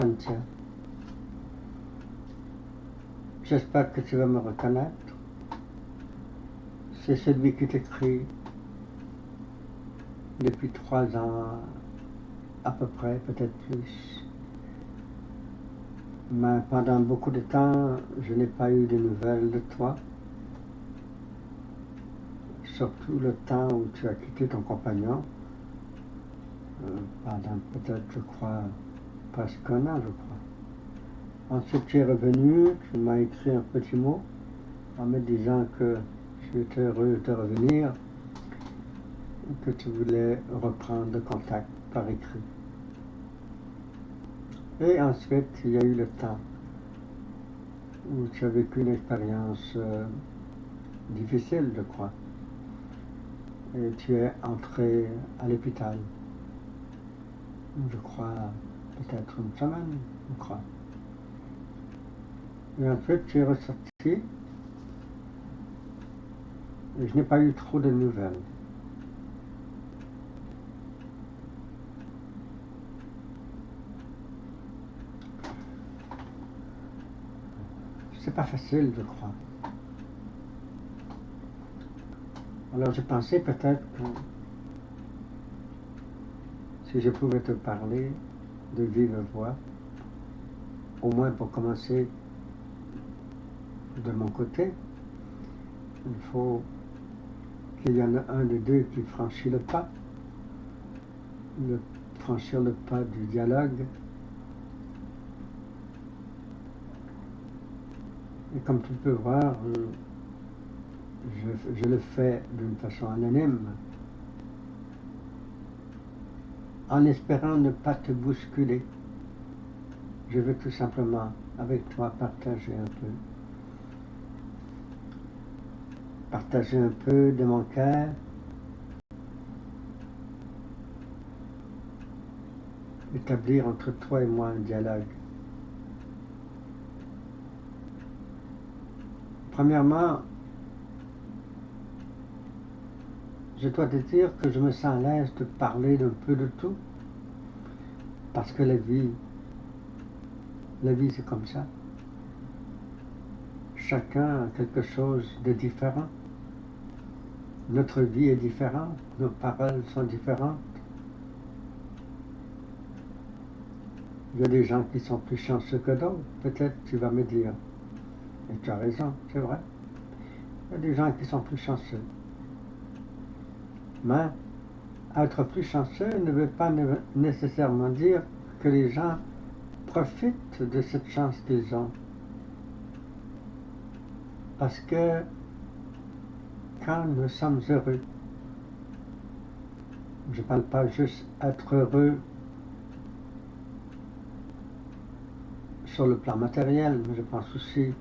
Cynthia. J'espère que tu vas me reconnaître. C'est celui qui t'écrit depuis 3 ans, à peu près, peut-être plus. Mais pendant beaucoup de temps, je n'ai pas eu de nouvelles de toi. Surtout le temps où tu as quitté ton compagnon. Pendant peut-être, je crois, presque 1 an, je crois. Ensuite, tu es revenu, tu m'as écrit un petit mot en me disant que tu étais heureuse de revenir et que tu voulais reprendre contact par écrit. Et ensuite, il y a eu le temps où tu as vécu une expérience difficile, je crois. Et tu es entré à l'hôpital, je crois, peut-être 1 semaine, je crois. Et ensuite, tu es ressorti et je n'ai pas eu trop de nouvelles. C'est pas facile, je crois. Alors j'ai pensé peut-être que si je pouvais te parler de vive voix, au moins pour commencer de mon côté, il faut qu'il y en ait un des deux qui franchit le pas, franchir le pas du dialogue. Et comme tu peux voir, je le fais d'une façon anonyme, en espérant ne pas te bousculer. Je veux tout simplement, avec toi, partager un peu de mon cœur, établir entre toi et moi un dialogue. Premièrement, je dois te dire que je me sens à l'aise de parler d'un peu de tout, parce que la vie c'est comme ça. Chacun a quelque chose de différent. Notre vie est différente, nos paroles sont différentes. Il y a des gens qui sont plus chanceux que d'autres, peut-être tu vas me dire. Et tu as raison, c'est vrai. Il y a des gens qui sont plus chanceux. Mais être plus chanceux ne veut pas nécessairement dire que les gens profitent de cette chance qu'ils ont. Parce que quand nous sommes heureux, je ne parle pas juste être heureux sur le plan matériel, mais je pense aussi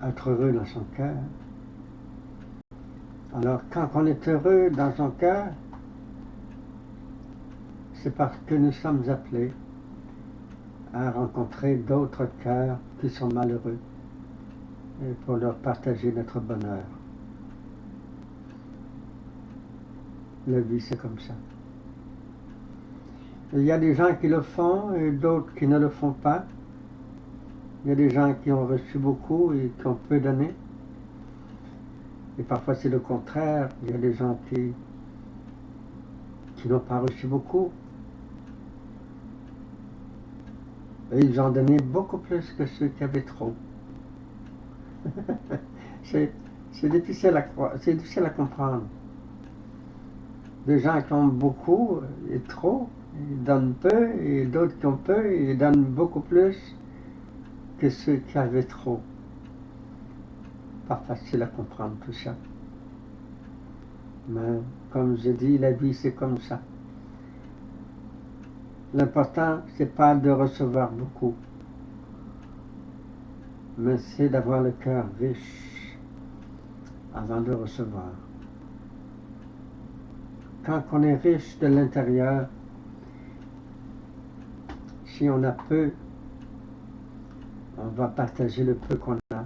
être heureux dans son cœur. Alors quand on est heureux dans son cœur, c'est parce que nous sommes appelés à rencontrer d'autres cœurs qui sont malheureux et pour leur partager notre bonheur. La vie, c'est comme ça. Il y a des gens qui le font et d'autres qui ne le font pas. Il y a des gens qui ont reçu beaucoup et qui ont peu donné. Et parfois c'est le contraire. Il y a des gens qui n'ont pas reçu beaucoup. Et ils ont donné beaucoup plus que ceux qui avaient trop. c'est difficile à comprendre. Des gens qui ont beaucoup et trop, ils donnent peu, et d'autres qui ont peu, et ils donnent beaucoup plus que ceux qui avaient trop. Pas facile à comprendre tout ça. Mais comme je dis, la vie c'est comme ça. L'important c'est pas de recevoir beaucoup, mais c'est d'avoir le cœur riche avant de recevoir. Quand on est riche de l'intérieur, si on a peu, on va partager le peu qu'on a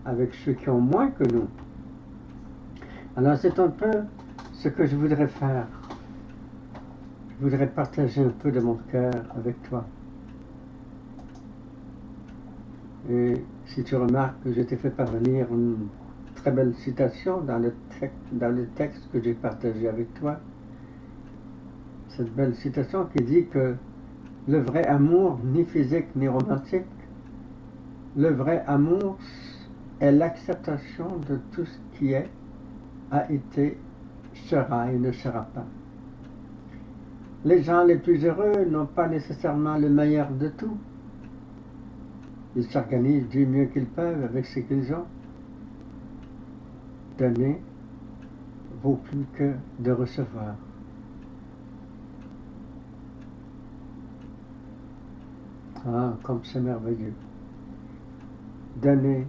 avec ceux qui ont moins que nous. Alors c'est un peu ce que je voudrais faire. Je voudrais partager un peu de mon cœur avec toi. Et si tu remarques que je t'ai fait parvenir une très belle citation dans le texte que j'ai partagé avec toi, cette belle citation qui dit que le vrai amour, ni physique ni romantique, le vrai amour est l'acceptation de tout ce qui est, a été, sera et ne sera pas. Les gens les plus heureux n'ont pas nécessairement le meilleur de tout. Ils s'organisent du mieux qu'ils peuvent avec ce qu'ils ont. Donner vaut plus que de recevoir. Ah, comme c'est merveilleux. Donner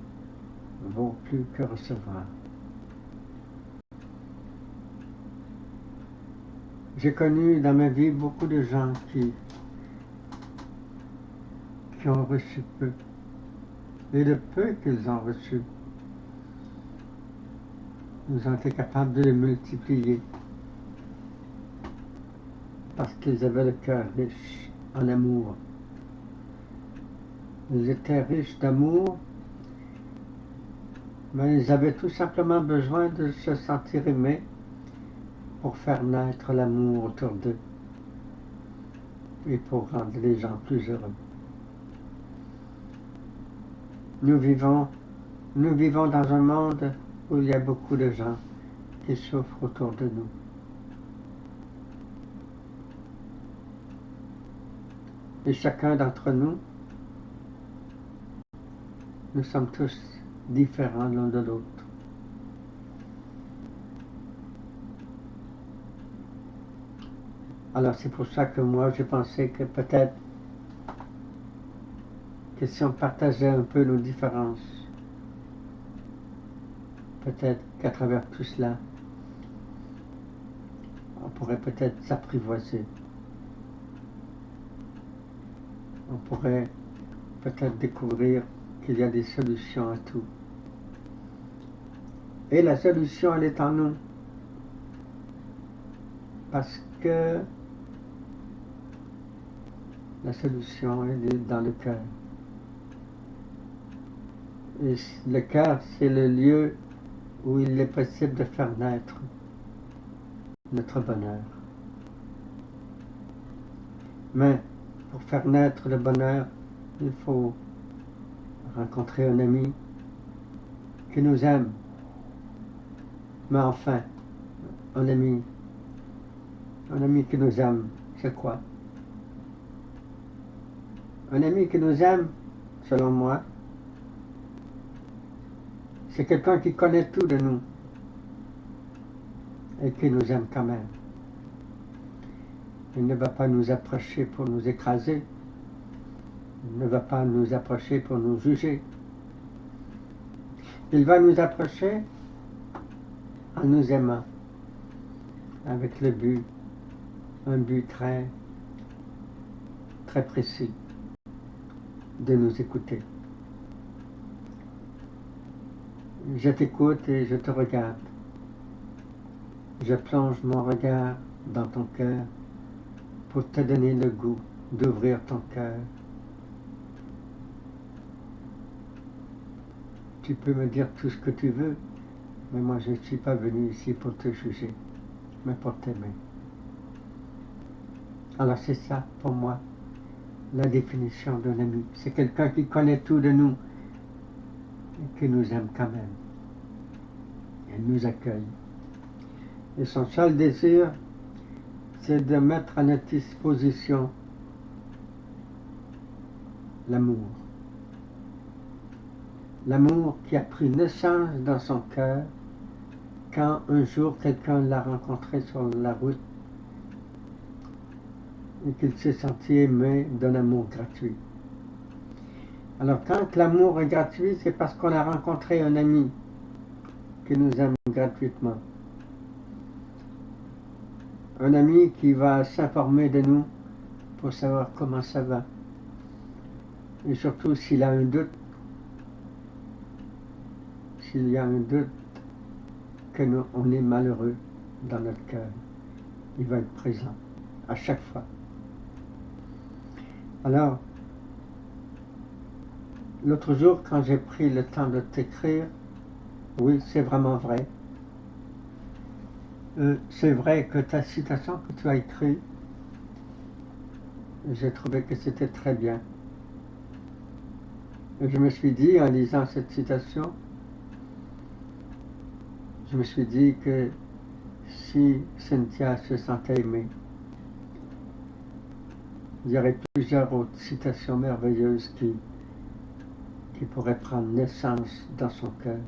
vaut plus que recevoir. J'ai connu dans ma vie beaucoup de gens qui ont reçu peu. Et le peu qu'ils ont reçu, ils ont été capables de les multiplier parce qu'ils avaient le cœur riche en amour. Ils étaient riches d'amour, mais ils avaient tout simplement besoin de se sentir aimés pour faire naître l'amour autour d'eux et pour rendre les gens plus heureux. Nous vivons dans un monde où il y a beaucoup de gens qui souffrent autour de nous. Et chacun d'entre nous, nous sommes tous différents l'un de l'autre. Alors c'est pour ça que moi j'ai pensé que peut-être que si on partageait un peu nos différences, peut-être qu'à travers tout cela, on pourrait peut-être s'apprivoiser. On pourrait peut-être découvrir qu'il y a des solutions à tout. Et la solution, elle est en nous. Parce que la solution, elle est dans le cœur. Et le cœur, c'est le lieu où il est possible de faire naître notre bonheur. Mais pour faire naître le bonheur, il faut rencontrer un ami qui nous aime. Mais enfin, un ami qui nous aime, c'est quoi? Un ami qui nous aime, selon moi, c'est quelqu'un qui connaît tout de nous et qui nous aime quand même. Il ne va pas nous approcher pour nous écraser. Il ne va pas nous approcher pour nous juger. Il va nous approcher en nous aimant, avec le but, un but très, très précis, de nous écouter. Je t'écoute et je te regarde. Je plonge mon regard dans ton cœur pour te donner le goût d'ouvrir ton cœur. Tu peux me dire tout ce que tu veux, mais moi je ne suis pas venu ici pour te juger, mais pour t'aimer. Alors c'est ça, pour moi, la définition d'un ami. C'est quelqu'un qui connaît tout de nous et qui nous aime quand même. Il nous accueille. Et son seul désir, c'est de mettre à notre disposition l'amour. L'amour qui a pris naissance dans son cœur quand un jour quelqu'un l'a rencontré sur la route et qu'il s'est senti aimé d'un amour gratuit. Alors quand l'amour est gratuit, c'est parce qu'on a rencontré un ami qui nous aime gratuitement. Un ami qui va s'informer de nous pour savoir comment ça va. Et surtout s'il y a un doute que on est malheureux dans notre cœur, il va être présent à chaque fois. Alors, l'autre jour, quand j'ai pris le temps de t'écrire, oui, c'est vraiment vrai. C'est vrai que ta citation que tu as écrite, j'ai trouvé que c'était très bien. Et je me suis dit, en lisant cette citation, je me suis dit que si Cynthia se sentait aimée, il y aurait plusieurs autres citations merveilleuses qui pourraient prendre naissance dans son cœur.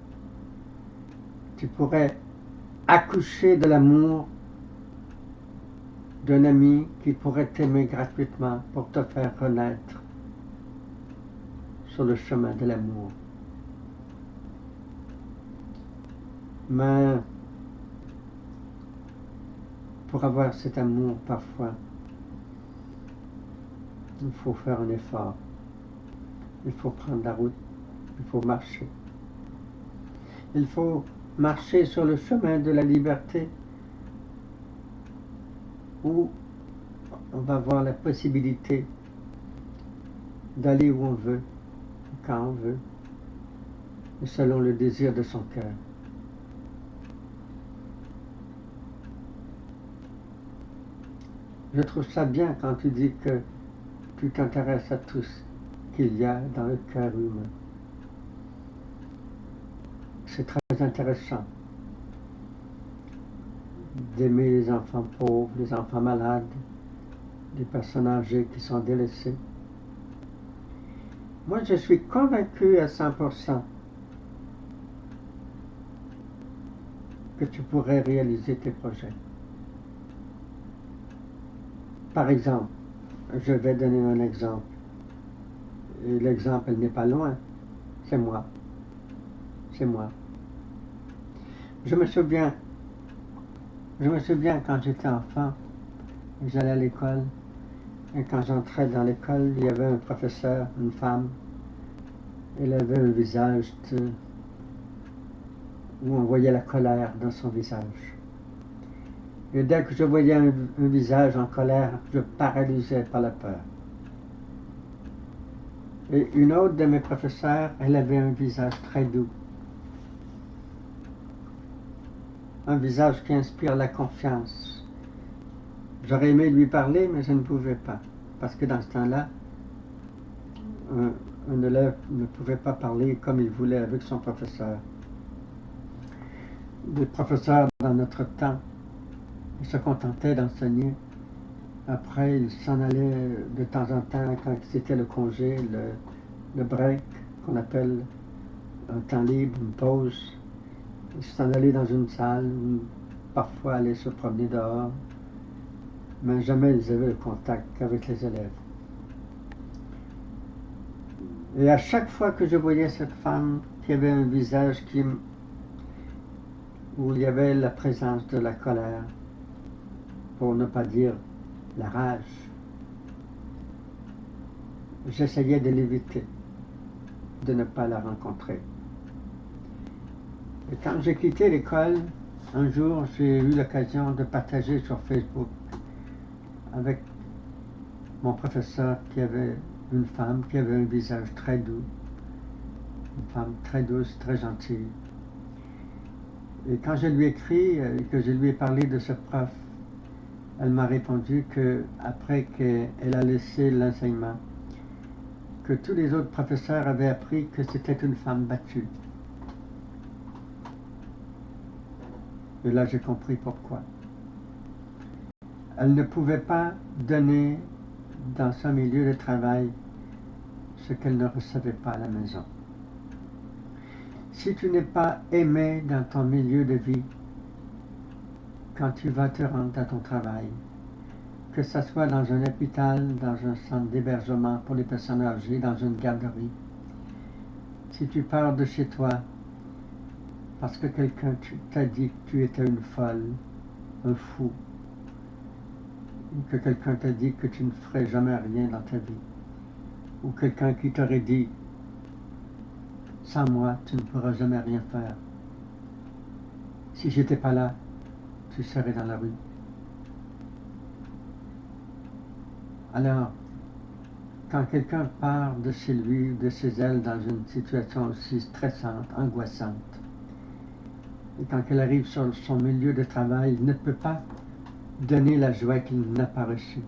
Tu pourrais accoucher de l'amour d'un ami qui pourrait t'aimer gratuitement pour te faire renaître sur le chemin de l'amour. Mais pour avoir cet amour, parfois, il faut faire un effort. Il faut prendre la route. Il faut marcher. Il faut marcher sur le chemin de la liberté où on va avoir la possibilité d'aller où on veut, quand on veut, et selon le désir de son cœur. Je trouve ça bien quand tu dis que tu t'intéresses à tout ce qu'il y a dans le cœur humain. C'est très intéressant d'aimer les enfants pauvres, les enfants malades, les personnes âgées qui sont délaissées. Moi, je suis convaincu à 100% que tu pourrais réaliser tes projets. Par exemple, je vais donner un exemple. Et l'exemple, elle n'est pas loin. C'est moi. C'est moi. Je me souviens quand j'étais enfant, j'allais à l'école. Et quand j'entrais dans l'école, il y avait un professeur, une femme. Elle avait un visage où on voyait la colère dans son visage. Et dès que je voyais un visage en colère, je paralysais par la peur. Et une autre de mes professeurs, elle avait un visage très doux. Un visage qui inspire la confiance. J'aurais aimé lui parler, mais je ne pouvais pas. Parce que dans ce temps-là, un élève ne pouvait pas parler comme il voulait avec son professeur. Les professeurs, dans notre temps, ils se contentaient d'enseigner. Après, ils s'en allaient de temps en temps, quand c'était le congé, le break, qu'on appelle un temps libre, une pause. Ils s'en allaient dans une salle, parfois aller se promener dehors, mais jamais ils avaient le contact qu'avec les élèves. Et à chaque fois que je voyais cette femme qui avait un visage où il y avait la présence de la colère, pour ne pas dire la rage, j'essayais de l'éviter, de ne pas la rencontrer. Et quand j'ai quitté l'école, un jour, j'ai eu l'occasion de partager sur Facebook avec mon professeur qui avait une femme qui avait un visage très doux, une femme très douce, très gentille. Et quand je lui ai écrit et que je lui ai parlé de ce prof, elle m'a répondu qu'après qu'elle a laissé l'enseignement, que tous les autres professeurs avaient appris que c'était une femme battue. Et là, j'ai compris pourquoi. Elle ne pouvait pas donner dans son milieu de travail ce qu'elle ne recevait pas à la maison. Si tu n'es pas aimé dans ton milieu de vie, quand tu vas te rendre à ton travail, que ce soit dans un hôpital, dans un centre d'hébergement pour les personnes âgées, dans une garderie, si tu pars de chez toi parce que quelqu'un t'a dit que tu étais une folle, un fou, ou que quelqu'un t'a dit que tu ne ferais jamais rien dans ta vie, ou quelqu'un qui t'aurait dit sans moi tu ne pourras jamais rien faire, si j'étais pas là tu serais dans la rue. Alors quand quelqu'un part de chez lui, de chez elle, dans une situation aussi stressante, angoissante, et quand elle arrive sur son milieu de travail, il ne peut pas donner la joie qu'il n'a pas reçue,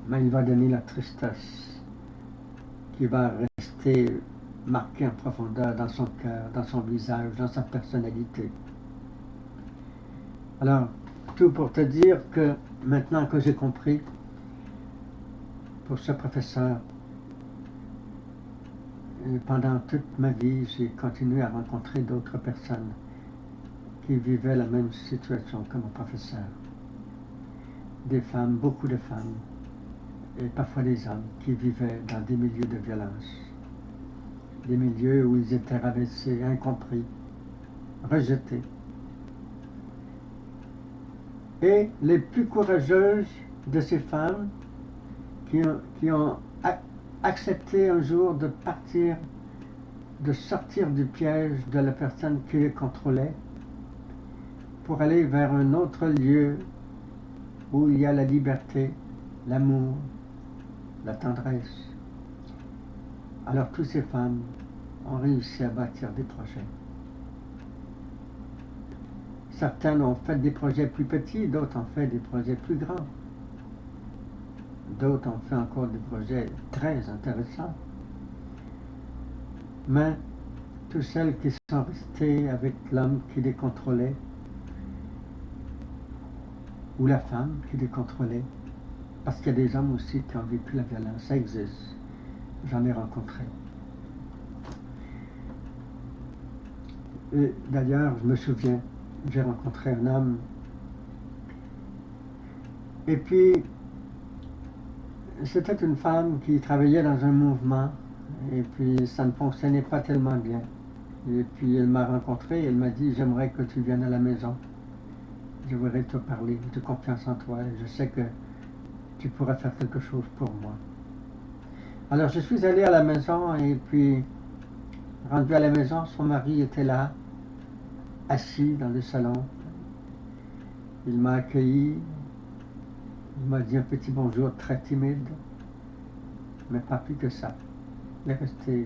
mais il va donner la tristesse qui va rester marquée en profondeur dans son cœur, dans son visage, dans sa personnalité. Alors, tout pour te dire que maintenant que j'ai compris, pour ce professeur, pendant toute ma vie, j'ai continué à rencontrer d'autres personnes qui vivaient la même situation que mon professeur. Des femmes, beaucoup de femmes, et parfois des hommes qui vivaient dans des milieux de violence, des milieux où ils étaient rabaissés, incompris, rejetés. Et les plus courageuses de ces femmes qui ont accepté un jour de partir, de sortir du piège de la personne qui les contrôlait pour aller vers un autre lieu où il y a la liberté, l'amour, la tendresse. Alors toutes ces femmes ont réussi à bâtir des projets. Certaines ont fait des projets plus petits, d'autres ont fait des projets plus grands. D'autres ont fait encore des projets très intéressants. Mais toutes celles qui sont restées avec l'homme qui les contrôlait, ou la femme qui les contrôlait, parce qu'il y a des hommes aussi qui ont vécu la violence, ça existe. J'en ai rencontré. Et d'ailleurs, je me souviens, j'ai rencontré un homme, et puis c'était une femme qui travaillait dans un mouvement, et puis ça ne fonctionnait pas tellement bien. Et puis elle m'a rencontré, elle m'a dit, j'aimerais que tu viennes à la maison. Je voudrais te parler, j'ai confiance en toi, je sais que tu pourras faire quelque chose pour moi. Alors je suis allé à la maison, et puis rendu à la maison, son mari était là, assis dans le salon. Il m'a accueilli, il m'a dit un petit bonjour très timide, mais pas plus que ça. Il est resté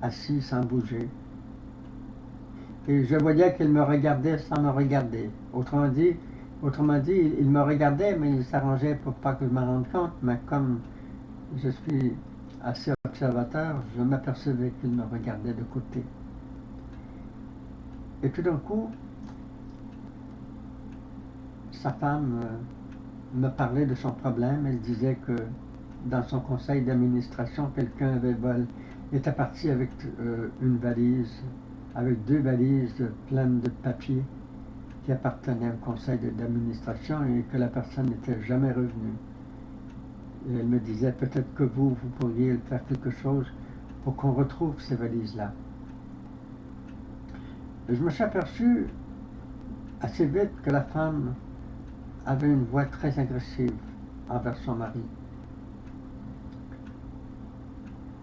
assis sans bouger. Et je voyais qu'il me regardait sans me regarder. Autrement dit, il me regardait, mais il s'arrangeait pour pas que je m'en rende compte. Mais comme je suis assez observateur, je m'apercevais qu'il me regardait de côté. Et tout d'un coup, sa femme me parlait de son problème. Elle disait que dans son conseil d'administration, quelqu'un était parti avec une valise, avec 2 valises pleines de papiers qui appartenaient au conseil d'administration et que la personne n'était jamais revenue. Et elle me disait, peut-être que vous pourriez faire quelque chose pour qu'on retrouve ces valises-là. Et je me suis aperçu assez vite que la femme avait une voix très agressive envers son mari.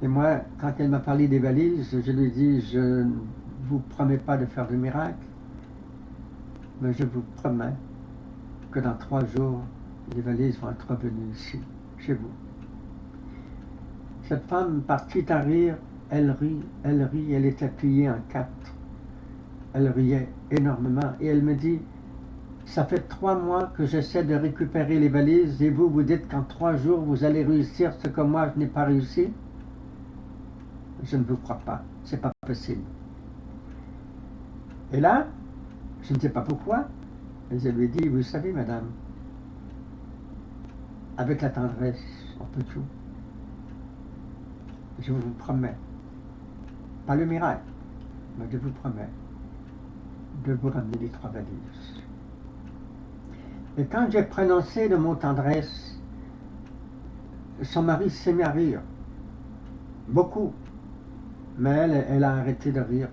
Et moi, quand elle m'a parlé des valises, je lui ai dit, je ne vous promets pas de faire de miracle, mais je vous promets que dans 3 jours, les valises vont être revenues ici, chez vous. Cette femme partit à rire, elle rit, elle était pliée en 4. Elle riait énormément et elle me dit, ça fait 3 mois que j'essaie de récupérer les valises et vous dites qu'en 3 jours vous allez réussir ce que moi je n'ai pas réussi. Je ne vous crois pas, c'est pas possible. Et là, je ne sais pas pourquoi, et je lui ai dit, vous savez madame, avec la tendresse, on peut tout. Je vous promets, pas le miracle, mais je vous promets de vous ramener les 3 valises. Et quand j'ai prononcé le mot tendresse, son mari s'est mis à rire, beaucoup, mais elle a arrêté de rire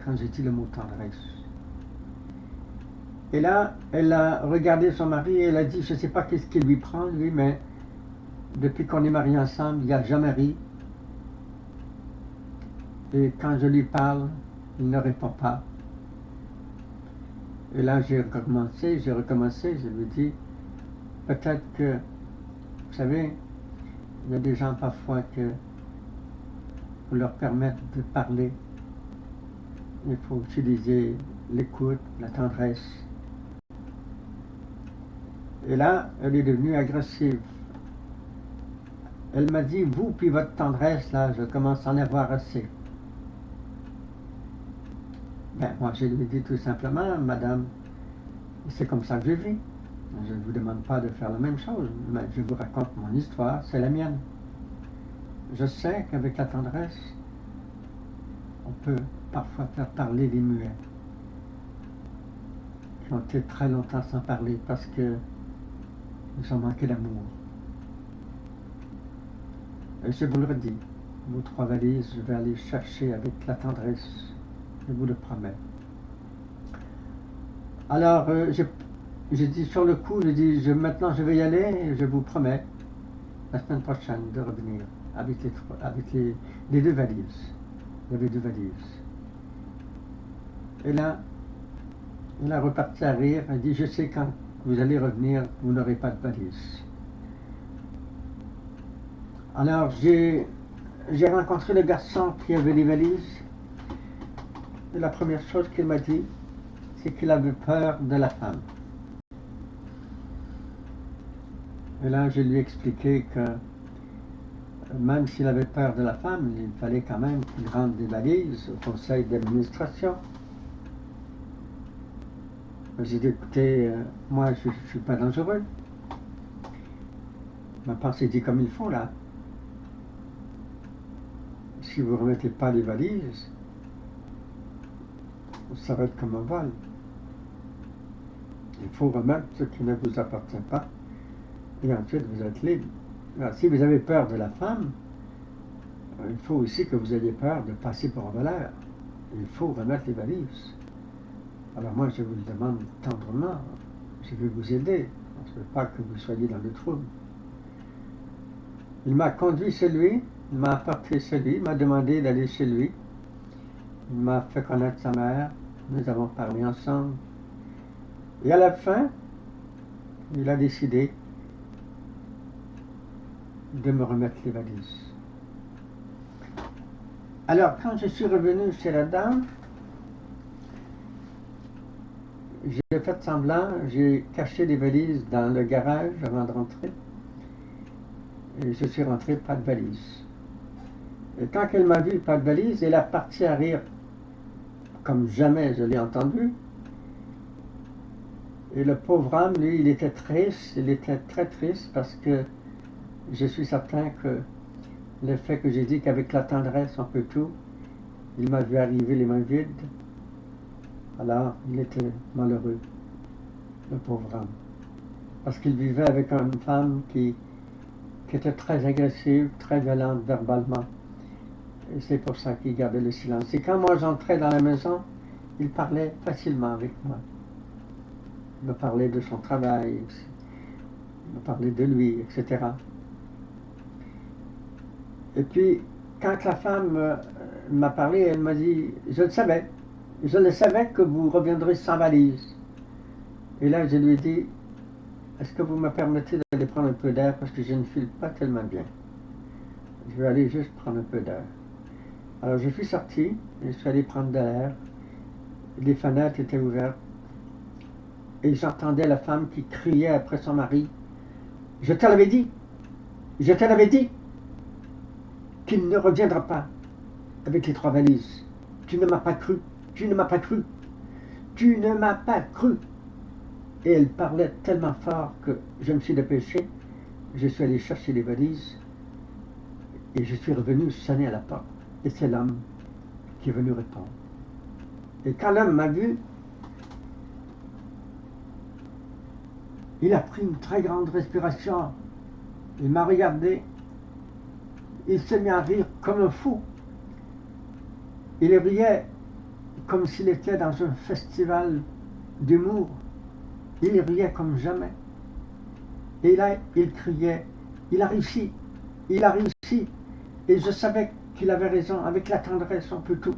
quand j'ai dit le mot tendresse. Et là, elle a regardé son mari et elle a dit, je ne sais pas qu'est-ce qui lui prend, lui, mais depuis qu'on est mariés ensemble, il n'a jamais ri. Et quand je lui parle, il ne répond pas. Et là, j'ai recommencé, je lui ai dit, peut-être que, vous savez, Il y a des gens parfois que pour leur permettre de parler, il faut utiliser l'écoute, la tendresse. Et là, elle est devenue agressive. Elle m'a dit, vous puis votre tendresse, là, je commence à en avoir assez. Ben, moi, je lui ai dit tout simplement, madame, c'est comme ça que je vis. Je ne vous demande pas de faire la même chose, mais je vous raconte mon histoire, c'est la mienne. Je sais qu'avec la tendresse, on peut parfois faire parler les muets qui ont été très longtemps sans parler parce que ils ont manqué d'amour. Et je vous le redis, vos 3 valises, je vais aller chercher avec la tendresse, je vous le promets. Alors, j'ai dit sur le coup, j'ai dit, maintenant je vais y aller, et je vous promets, la semaine prochaine, de revenir avec les 2 valises. Il y avait 2 valises. Et là, il a reparti à rire, il dit, je sais quand vous allez revenir, vous n'aurez pas de valises. Alors, j'ai rencontré le garçon qui avait les valises, et la première chose qu'il m'a dit, c'est qu'il avait peur de la femme. Et là, je lui ai expliqué que même s'il avait peur de la femme, il fallait quand même qu'il rende des valises au conseil d'administration. J'ai dit, écoutez, moi je ne suis pas dangereux. Ma pensée dit comme il faut là. Si vous ne remettez pas les valises, ça va être comme un vol. Il faut remettre ce qui ne vous appartient pas et ensuite vous êtes libre. Alors, si vous avez peur de la femme, il faut aussi que vous ayez peur de passer pour un voleur. Il faut remettre les valises. Alors moi je vous le demande tendrement, je vais vous aider, je ne veux pas que vous soyez dans le trouble. Il m'a conduit chez lui, il m'a apporté chez lui, il m'a demandé d'aller chez lui. Il m'a fait connaître sa mère, nous avons parlé ensemble. Et à la fin, il a décidé de me remettre les valises. Alors quand je suis revenu chez la dame, j'ai fait semblant, j'ai caché les valises dans le garage avant de rentrer. Et je suis rentré, pas de valise. Et quand elle m'a vu, pas de valise, elle a parti à rire comme jamais je l'ai entendu. Et le pauvre homme, lui, il était triste, il était très triste parce que je suis certain que le fait que j'ai dit qu'avec la tendresse on peut tout, il m'a vu arriver les mains vides. Alors, il était malheureux, le pauvre homme. Parce qu'il vivait avec une femme qui était très agressive, très violente verbalement. Et c'est pour ça qu'il gardait le silence. Et quand moi j'entrais dans la maison, il parlait facilement avec moi. Il me parlait de son travail, il me parlait de lui, etc. Et puis, quand la femme m'a parlé, elle m'a dit, je le savais que vous reviendrez sans valise. Et là, je lui ai dit, est-ce que vous me permettez d'aller prendre un peu d'air parce que je ne file pas tellement bien. Je vais aller juste prendre un peu d'air. Alors, je suis sorti et je suis allé prendre de l'air. Les fenêtres étaient ouvertes. Et j'entendais la femme qui criait après son mari, je te l'avais dit, je te l'avais dit qu'il ne reviendra pas avec les 3 valises. Tu ne m'as pas cru, tu ne m'as pas cru, tu ne m'as pas cru. Et elle parlait tellement fort que je me suis dépêché, je suis allé chercher les valises et je suis revenu sonner à la porte. Et c'est l'homme qui est venu répondre. Et quand l'homme m'a vu, il a pris une très grande respiration, il m'a regardé, il s'est mis à rire comme un fou. Il riait comme s'il était dans un festival d'humour. Il riait comme jamais. Et là, il criait, il a réussi, il a réussi. Et je savais qu'il avait raison, avec la tendresse, on peut tout.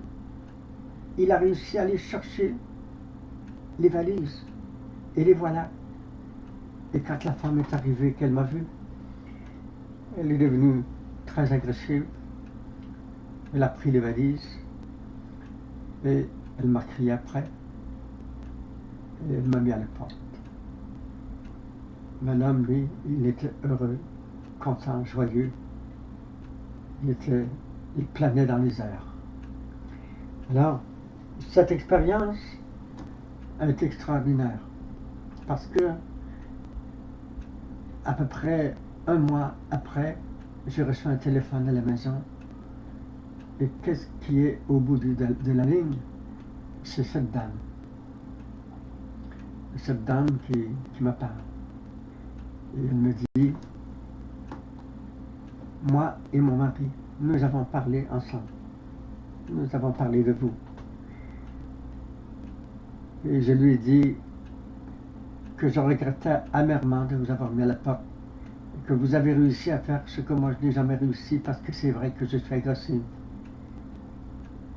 Il a réussi à aller chercher les valises. Et les voilà. Et quand la femme est arrivée, qu'elle m'a vu, Elle est devenue très agressive. Elle a pris les valises et elle m'a crié après et elle m'a mis à la porte. Mon homme, lui, il était heureux, content, joyeux. Il planait dans les airs. Alors, cette expérience a été extraordinaire parce que à peu près un mois après, j'ai reçu un téléphone à la maison. Et qu'est-ce qui est au bout de la ligne? C'est cette dame. Cette dame qui me parle. Et elle me dit, moi et mon mari, nous avons parlé ensemble. Nous avons parlé de vous. Et je lui ai dit que je regrettais amèrement de vous avoir mis à la porte. Et que vous avez réussi à faire ce que moi je n'ai jamais réussi parce que c'est vrai que je suis agressive.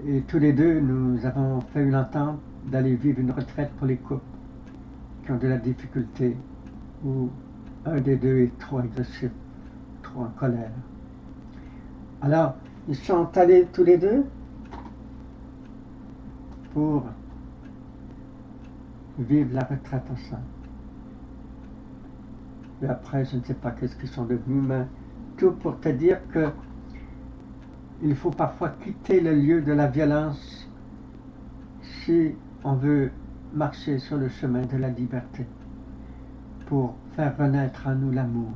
Et tous les deux, nous avons fait une entente d'aller vivre une retraite pour les couples qui ont de la difficulté, où un des deux est trop agressif, trop en colère. Alors, ils sont allés tous les deux pour vivre la retraite ensemble. Et après, je ne sais pas qu'est-ce qu'ils sont devenus, mais tout pour te dire que il faut parfois quitter le lieu de la violence si on veut marcher sur le chemin de la liberté pour faire renaître en nous l'amour.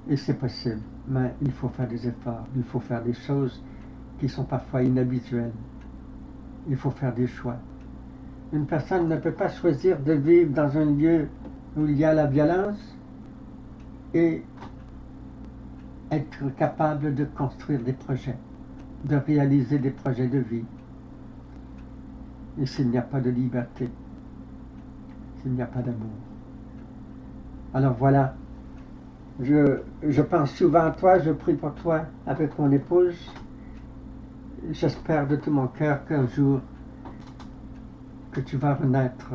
Et c'est possible, mais il faut faire des efforts, il faut faire des choses qui sont parfois inhabituelles. Il faut faire des choix. Une personne ne peut pas choisir de vivre dans un lieu où il y a la violence et être capable de construire des projets, de réaliser des projets de vie. Et s'il n'y a pas de liberté, s'il n'y a pas d'amour. Alors voilà, je pense souvent à toi, je prie pour toi avec mon épouse. J'espère de tout mon cœur qu'un jour, que tu vas renaître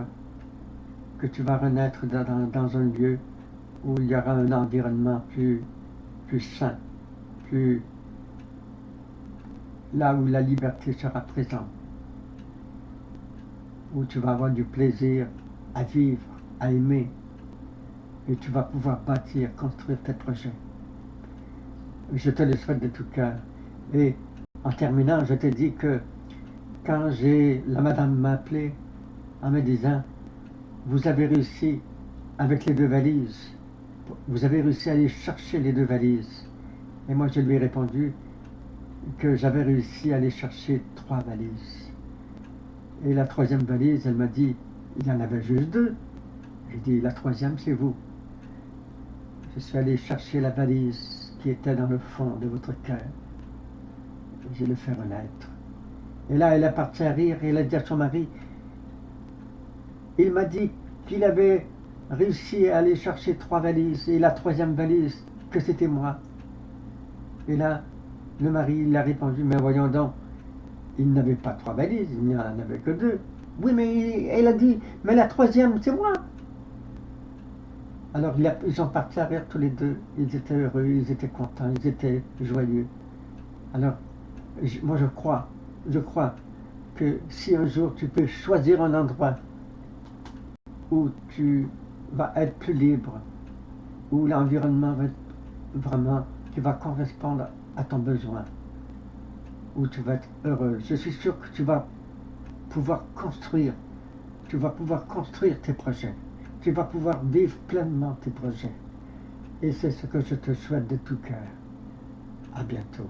dans un lieu où il y aura un environnement plus sain, plus là où la liberté sera présente, où tu vas avoir du plaisir à vivre, à aimer, et tu vas pouvoir bâtir, construire tes projets. Je te le souhaite de tout cœur. Et en terminant, je te dis que quand la madame m'a appelé en me disant, vous avez réussi avec les 2 valises, vous avez réussi à aller chercher les 2 valises. Et moi, je lui ai répondu que j'avais réussi à aller chercher 3 valises. Et la 3e valise, elle m'a dit, il y en avait juste 2. J'ai dit, la 3e, c'est vous. Je suis allé chercher la valise qui était dans le fond de votre cœur. Je l'ai fait renaître. Et là, elle est partie à rire et elle a dit à son mari, il m'a dit qu'il avait réussi à aller chercher 3 valises et la 3e valise, que c'était moi. Et là, le mari, il a répondu, mais voyons donc, il n'avait pas 3 valises, il n'y en avait que 2. Oui, mais elle a dit, mais la 3e, c'est moi. Alors ils sont partis à rire tous les deux, ils étaient heureux, ils étaient contents, ils étaient joyeux. Alors, moi je crois que si un jour tu peux choisir un endroit où tu vas être plus libre, où l'environnement va être vraiment, qui va correspondre à ton besoin, où tu vas être heureux, je suis sûr que tu vas pouvoir construire tes projets, tu vas pouvoir vivre pleinement tes projets. Et c'est ce que je te souhaite de tout cœur. À bientôt.